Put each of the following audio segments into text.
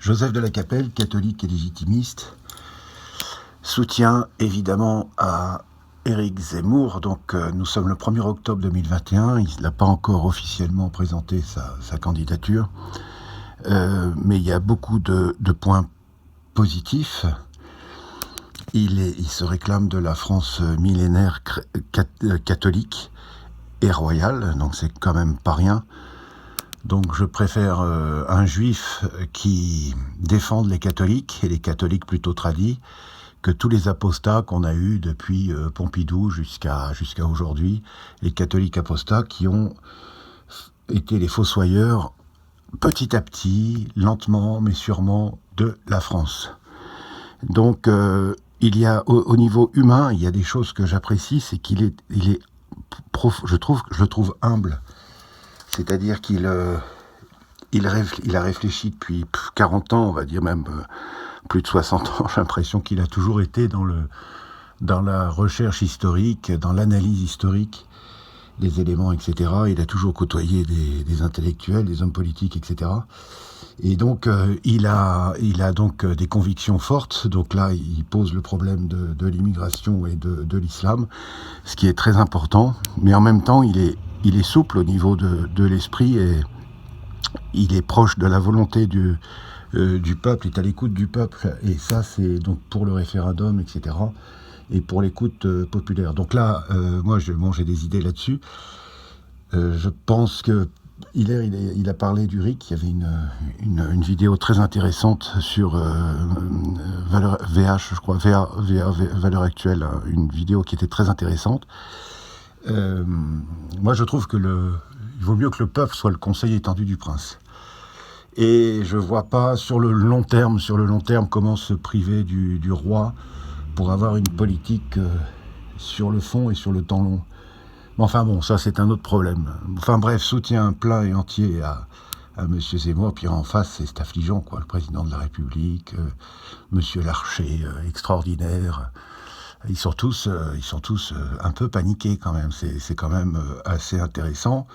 Joseph de la Capelle, catholique et légitimiste, soutient évidemment à Éric Zemmour. Donc nous sommes le 1er octobre 2021, il n'a pas encore officiellement présenté sa candidature, mais il y a beaucoup de points positifs. Il se réclame de la France millénaire catholique et royale, donc c'est quand même pas rien. Donc je préfère un juif qui défende les catholiques, et les catholiques plutôt tradis, que tous les apostats qu'on a eus depuis Pompidou jusqu'à aujourd'hui, les catholiques apostats qui ont été les fossoyeurs petit à petit, lentement mais sûrement, de la France. Donc il y a au niveau humain, il y a des choses que j'apprécie, c'est qu'il est, je le trouve humble. C'est-à-dire qu'il a réfléchi depuis 40 ans, on va dire même plus de 60 ans. J'ai l'impression qu'il a toujours été dans la recherche historique, dans l'analyse historique des éléments, etc. Il a toujours côtoyé des intellectuels, des hommes politiques, etc. Et donc il a donc des convictions fortes. Donc là, il pose le problème de l'immigration et de l'islam, ce qui est très important. Mais en même temps, il est souple au niveau de l'esprit, et il est proche de la volonté du peuple, est à l'écoute du peuple. Et ça, c'est donc pour le référendum, etc. et pour l'écoute populaire. Donc là, moi, j'ai des idées là-dessus. Je pense que il a parlé du RIC. Il y avait une vidéo très intéressante sur VH, je crois, Valeurs Actuelles, une vidéo qui était très intéressante. Moi, je trouve que il vaut mieux que le peuple soit le conseil étendu du prince. Et je vois pas sur le long terme comment se priver du roi pour avoir une politique sur le fond et sur le temps long. Mais enfin bon, ça c'est un autre problème. Enfin bref, soutien plein et entier à M. Zemmour. Puis en face, c'est affligeant, quoi. Le président de la République, M. Larcher, extraordinaire. Ils sont tous un peu paniqués quand même. C'est quand même assez intéressant.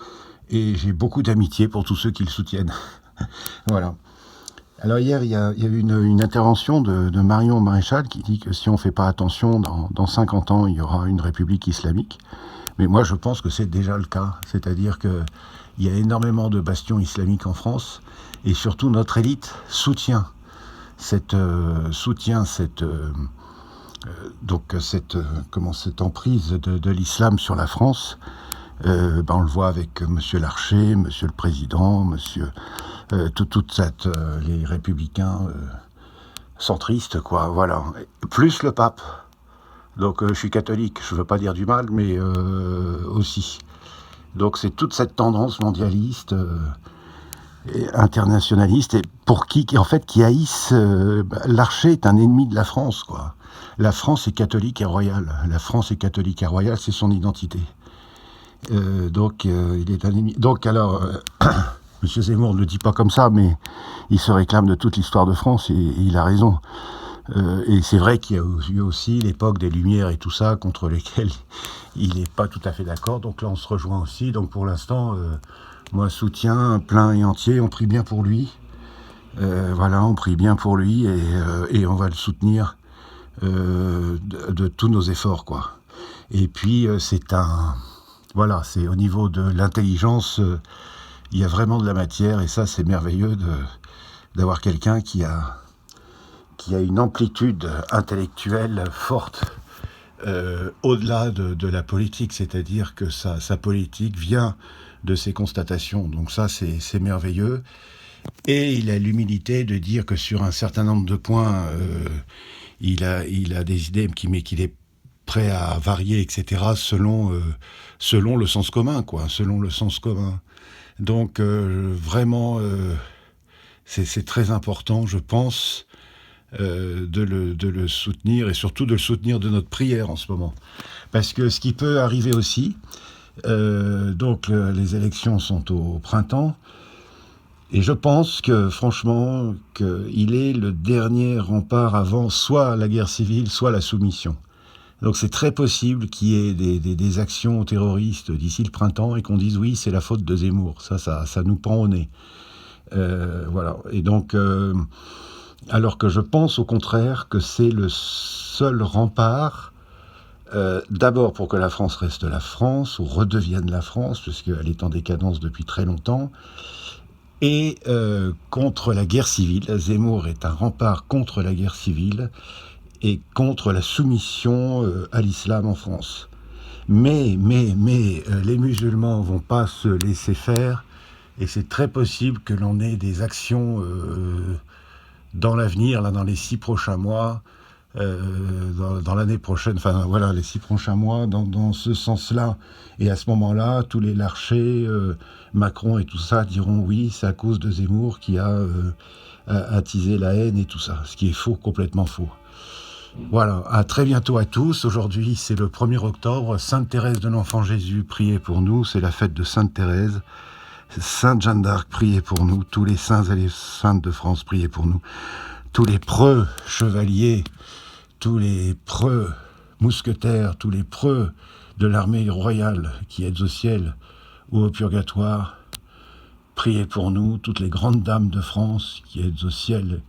Et j'ai beaucoup d'amitié pour tous ceux qui le soutiennent. Voilà. Alors hier, il y a eu une intervention de Marion Maréchal qui dit que si on ne fait pas attention, dans 50 ans, il y aura une république islamique. Mais moi, je pense que c'est déjà le cas. C'est-à-dire qu'il y a énormément de bastions islamiques en France, et surtout notre élite soutient cette emprise de l'islam sur la France. On le voit avec Monsieur Larcher, Monsieur le Président, les républicains centristes, quoi. Voilà. Plus le pape. Donc je suis catholique, je veux pas dire du mal, mais aussi. Donc c'est toute cette tendance mondialiste, et internationaliste, et pour qui haïssent. Larcher est un ennemi de la France, quoi. La France est catholique et royale. La France est catholique et royale, c'est son identité. Donc il est un ennemi. Donc alors, M. Zemmour ne le dit pas comme ça, mais il se réclame de toute l'histoire de France, et il a raison. Et c'est vrai qu'il y a eu aussi l'époque des Lumières et tout ça, contre lesquelles il n'est pas tout à fait d'accord. Donc là, on se rejoint aussi. Donc pour l'instant, moi, soutien plein et entier. On prie bien pour lui. Voilà, on prie bien pour lui, et on va le soutenir de tous nos efforts, quoi. Et puis, c'est au niveau de l'intelligence, il y a vraiment de la matière, et ça, c'est merveilleux d'avoir quelqu'un qui a une amplitude intellectuelle forte, au-delà de la politique, c'est-à-dire que sa politique vient de ses constatations. Donc ça, c'est merveilleux. Et il a l'humilité de dire que sur un certain nombre de points, il a des idées, mais qu'il est prêt à varier, etc., selon le sens commun, quoi, selon le sens commun. Donc vraiment, c'est très important, je pense, de le soutenir, et surtout de le soutenir de notre prière en ce moment. Parce que ce qui peut arriver aussi, les élections sont au printemps, et je pense que franchement, qu'il est le dernier rempart avant soit la guerre civile, soit la soumission. Donc c'est très possible qu'il y ait des actions terroristes d'ici le printemps, et qu'on dise oui, c'est la faute de Zemmour. Ça nous pend au nez. Voilà. Et donc, alors que je pense au contraire que c'est le seul rempart, d'abord pour que la France reste la France, ou redevienne la France, puisqu'elle est en décadence depuis très longtemps, et contre la guerre civile. Zemmour est un rempart contre la guerre civile et contre la soumission à l'islam en France. Mais les musulmans vont pas se laisser faire, et c'est très possible que l'on ait des actions dans l'avenir, là, dans les 6 prochains mois, dans l'année prochaine, enfin voilà, les 6 prochains mois, dans ce sens-là. Et à ce moment-là, tous les Larcher, Macron et tout ça diront oui, c'est à cause de Zemmour qui a attisé la haine et tout ça, ce qui est faux, complètement faux. Voilà, à très bientôt à tous. Aujourd'hui, c'est le 1er octobre. Sainte Thérèse de l'Enfant Jésus, priez pour nous. C'est la fête de Sainte Thérèse. Sainte Jeanne d'Arc, priez pour nous. Tous les saints et les saintes de France, priez pour nous. Tous les preux chevaliers, tous les preux mousquetaires, tous les preux de l'armée royale qui êtes au ciel ou au purgatoire, priez pour nous. Toutes les grandes dames de France qui êtes au ciel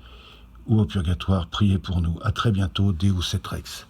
ou au purgatoire, priez pour nous. À très bientôt, Deus et Rex.